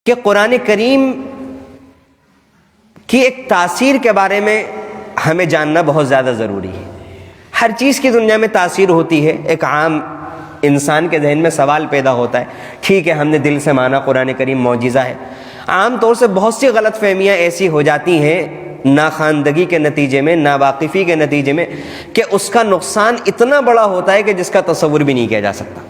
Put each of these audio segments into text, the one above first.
کہ قرآن کریم کی ایک تاثیر کے بارے میں ہمیں جاننا بہت زیادہ ضروری ہے۔ ہر چیز کی دنیا میں تاثیر ہوتی ہے۔ ایک عام انسان کے ذہن میں سوال پیدا ہوتا ہے، ٹھیک ہے ہم نے دل سے مانا قرآن کریم معجزہ ہے، عام طور سے بہت سی غلط فہمیاں ایسی ہو جاتی ہیں ناخواندگی کے نتیجے میں، ناواقفی کے نتیجے میں، کہ اس کا نقصان اتنا بڑا ہوتا ہے کہ جس کا تصور بھی نہیں کیا جا سکتا۔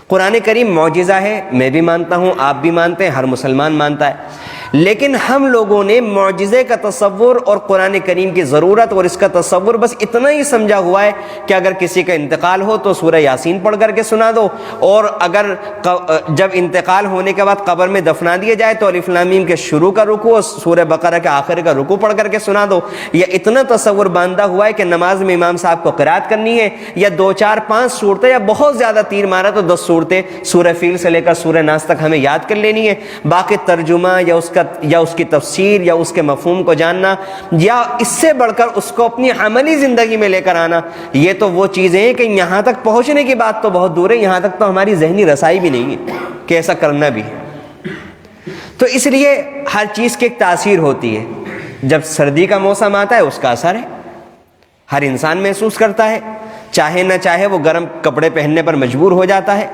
قرآن کریم معجزہ ہے، میں بھی مانتا ہوں، آپ بھی مانتے ہیں، ہر مسلمان مانتا ہے، لیکن ہم لوگوں نے معجزے کا تصور اور قرآن کریم کی ضرورت اور اس کا تصور بس اتنا ہی سمجھا ہوا ہے کہ اگر کسی کا انتقال ہو تو سورہ یاسین پڑھ کر کے سنا دو، اور اگر جب انتقال ہونے کے بعد قبر میں دفنا دیا جائے تو الف لام میم کے شروع کا رکوع اور سورہ بقرہ کے آخر کا رکوع پڑھ کر کے سنا دو۔ یا اتنا تصور باندھا ہوا ہے کہ نماز میں امام صاحب کو قرات کرنی ہے، یا 2 4 5 صورتیں یا بہت زیادہ تیر مارا تو 10 صورتیں سورہ فیل سے لے کر سورہ ناس تک ہمیں یاد کر لینی ہے، باقی ترجمہ یا اس کی تفسیر یا اس کے مفہوم کو جاننا یا اس سے بڑھ کر اس کو اپنی عملی زندگی میں لے کر آنا، یہ تو وہ چیزیں ہیں کہ یہاں تک پہنچنے کی بات تو بہت دور ہے، یہاں تک تو ہماری ذہنی رسائی بھی نہیں ہے کہ ایسا کرنا بھی ہے۔ تو اس لیے ہر چیز کی ایک تاثیر ہوتی ہے۔ جب سردی کا موسم آتا ہے اس کا اثر ہے، ہر انسان محسوس کرتا ہے، چاہے نہ چاہے وہ گرم کپڑے پہننے پر مجبور ہو جاتا ہے،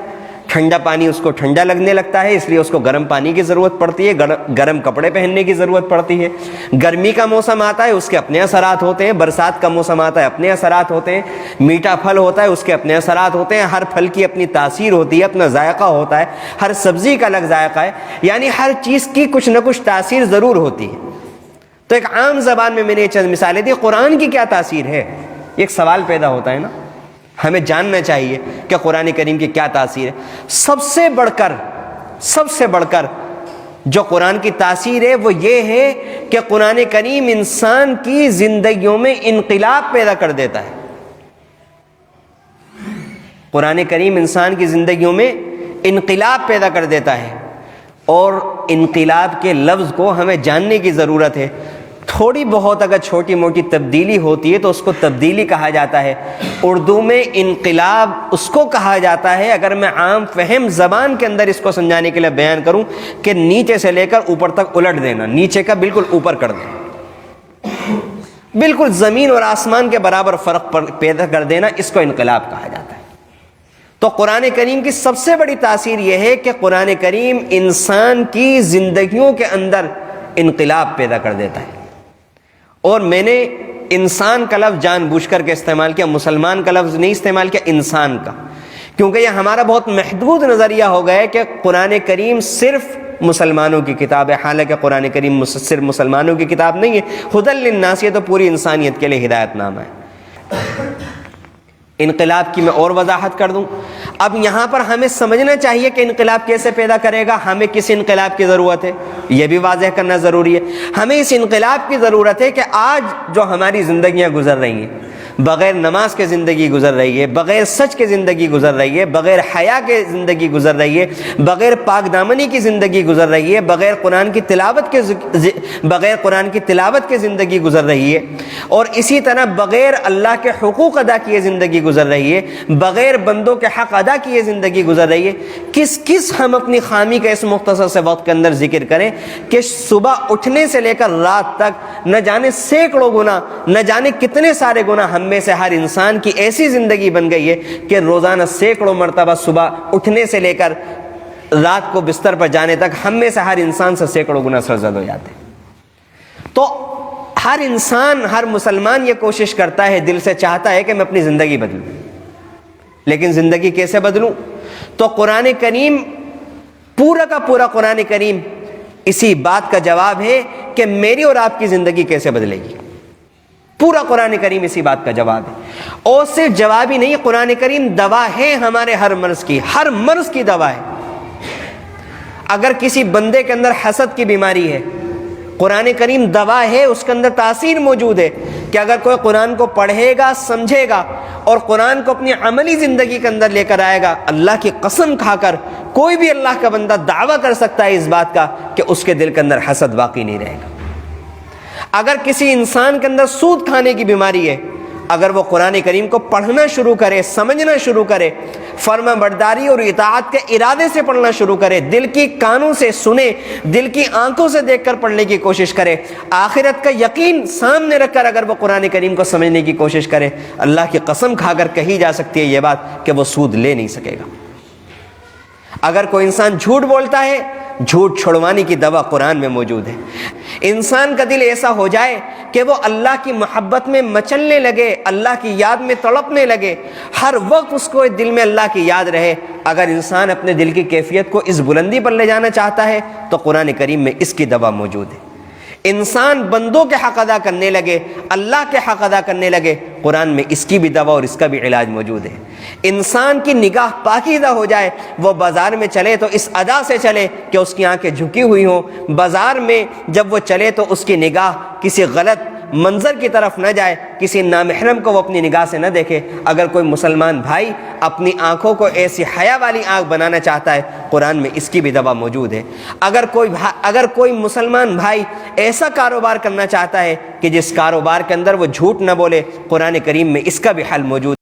ٹھنڈا پانی اس کو ٹھنڈا لگنے لگتا ہے، اس لیے اس کو گرم پانی کی ضرورت پڑتی ہے، گرم کپڑے پہننے کی ضرورت پڑتی ہے۔ گرمی کا موسم آتا ہے اس کے اپنے اثرات ہوتے ہیں، برسات کا موسم آتا ہے اپنے اثرات ہوتے ہیں، میٹھا پھل ہوتا ہے اس کے اپنے اثرات ہوتے ہیں، ہر پھل کی اپنی تاثیر ہوتی ہے، اپنا ذائقہ ہوتا ہے، ہر سبزی کا الگ ذائقہ ہے، یعنی ہر چیز کی کچھ نہ کچھ تاثیر ضرور ہوتی ہے۔ تو ایک عام زبان میں نے چند مثالیں دی، قرآن کی کیا تاثیر ہے؟ ایک سوال پیدا ہوتا ہے نا، ہمیں جاننا چاہیے کہ قرآن کریم کی کیا تاثیر ہے۔ سب سے بڑھ کر جو قرآن کی تاثیر ہے وہ یہ ہے کہ قرآن کریم انسان کی زندگیوں میں انقلاب پیدا کر دیتا ہے۔ قرآن کریم انسان کی زندگیوں میں انقلاب پیدا کر دیتا ہے، اور انقلاب کے لفظ کو ہمیں جاننے کی ضرورت ہے۔ تھوڑی بہت اگر چھوٹی موٹی تبدیلی ہوتی ہے تو اس کو تبدیلی کہا جاتا ہے۔ اردو میں انقلاب اس کو کہا جاتا ہے، اگر میں عام فہم زبان کے اندر اس کو سمجھانے کے لیے بیان کروں، کہ نیچے سے لے کر اوپر تک الٹ دینا، نیچے کا بالکل اوپر کر دینا، بالکل زمین اور آسمان کے برابر فرق پیدا کر دینا، اس کو انقلاب کہا جاتا ہے۔ تو قرآن کریم کی سب سے بڑی تاثیر یہ ہے کہ قرآن کریم انسان کی زندگیوں کے اندر انقلاب پیدا کر دیتا ہے۔ اور میں نے انسان کا لفظ جان بوجھ کر کے استعمال کیا، مسلمان کا لفظ نہیں استعمال کیا، انسان کا، کیونکہ یہ ہمارا بہت محدود نظریہ ہو گیا ہے کہ قرآن کریم صرف مسلمانوں کی کتاب ہے، حالانکہ قرآن کریم صرف مسلمانوں کی کتاب نہیں ہے، ھدی للناس، یہ تو پوری انسانیت کے لیے ہدایت نامہ ہے۔ انقلاب کی میں اور وضاحت کر دوں۔ اب یہاں پر ہمیں سمجھنا چاہیے کہ انقلاب کیسے پیدا کرے گا، ہمیں کس انقلاب کی ضرورت ہے، یہ بھی واضح کرنا ضروری ہے۔ ہمیں اس انقلاب کی ضرورت ہے کہ آج جو ہماری زندگیاں گزر رہی ہیں، بغیر نماز کے زندگی گزر رہی ہے، بغیر سچ کے زندگی گزر رہی ہے، بغیر حیا کے زندگی گزر رہی ہے، بغیر پاک دامنی کی زندگی گزر رہی ہے، بغیر قرآن کی تلاوت کے زندگی گزر رہی ہے، اور اسی طرح بغیر اللہ کے حقوق ادا کیے زندگی گزر رہی ہے، بغیر بندوں کے حق ادا کیے زندگی گزر رہی ہے۔ کس ہم اپنی خامی کا اس مختصر سے وقت کے اندر ذکر کریں کہ صبح اٹھنے سے لے کر رات تک نہ جانے سینکڑوں گنا، نہ جانے کتنے سارے گنا ہم میں سے ہر انسان کی ایسی زندگی بن گئی ہے کہ روزانہ سینکڑوں مرتبہ صبح اٹھنے سے لے کر رات کو بستر پر جانے تک ہم میں سے ہر انسان سے سینکڑوں گنا سرزد ہو جاتے ہیں۔ تو ہر انسان، ہر مسلمان یہ کوشش کرتا ہے، دل سے چاہتا ہے کہ میں اپنی زندگی بدلوں، لیکن زندگی کیسے بدلوں؟ تو قرآن کریم، پورا کا پورا قرآن کریم اسی بات کا جواب ہے کہ میری اور آپ کی زندگی کیسے بدلے گی۔ پورا قرآن کریم اسی بات کا جواب ہے، اور صرف جواب ہی نہیں، قرآن کریم دوا ہے ہمارے ہر مرض کی، ہر مرض کی دوا ہے۔ اگر کسی بندے کے اندر حسد کی بیماری ہے، قرآن کریم دوا ہے، اس کے اندر تاثیر موجود ہے کہ اگر کوئی قرآن کو پڑھے گا، سمجھے گا اور قرآن کو اپنی عملی زندگی کے اندر لے کر آئے گا، اللہ کی قسم کھا کر کوئی بھی اللہ کا بندہ دعویٰ کر سکتا ہے اس بات کا کہ اس کے دل کے اندر حسد باقی نہیں رہے گا۔ اگر کسی انسان کے اندر سود کھانے کی بیماری ہے، اگر وہ قرآن کریم کو پڑھنا شروع کرے، سمجھنا شروع کرے، فرما برداری اور اطاعت کے ارادے سے پڑھنا شروع کرے، دل کی کانوں سے سنے، دل کی آنکھوں سے دیکھ کر پڑھنے کی کوشش کرے، آخرت کا یقین سامنے رکھ کر اگر وہ قرآن کریم کو سمجھنے کی کوشش کرے، اللہ کی قسم کھا کر کہی جا سکتی ہے یہ بات کہ وہ سود لے نہیں سکے گا۔ اگر کوئی انسان جھوٹ بولتا ہے، جھوٹ چھڑوانے کی دوا قرآن میں موجود ہے۔ انسان کا دل ایسا ہو جائے کہ وہ اللہ کی محبت میں مچلنے لگے، اللہ کی یاد میں تڑپنے لگے، ہر وقت اس کو دل میں اللہ کی یاد رہے۔ اگر انسان اپنے دل کی کیفیت کو اس بلندی پر لے جانا چاہتا ہے تو قرآن کریم میں اس کی دوا موجود ہے۔ انسان بندوں کے حق ادا کرنے لگے، اللہ کے حق ادا کرنے لگے، قرآن میں اس کی بھی دوا اور اس کا بھی علاج موجود ہے۔ انسان کی نگاہ پاکیزہ ہو جائے، وہ بازار میں چلے تو اس ادا سے چلے کہ اس کی آنکھیں جھکی ہوئی ہوں، بازار میں جب وہ چلے تو اس کی نگاہ کسی غلط منظر کی طرف نہ جائے، کسی نامحرم کو وہ اپنی نگاہ سے نہ دیکھے۔ اگر کوئی مسلمان بھائی اپنی آنکھوں کو ایسی حیا والی آنکھ بنانا چاہتا ہے، قرآن میں اس کی بھی دوا موجود ہے۔ اگر کوئی مسلمان بھائی ایسا کاروبار کرنا چاہتا ہے کہ جس کاروبار کے اندر وہ جھوٹ نہ بولے، قرآن کریم میں اس کا بھی حل موجود ہے۔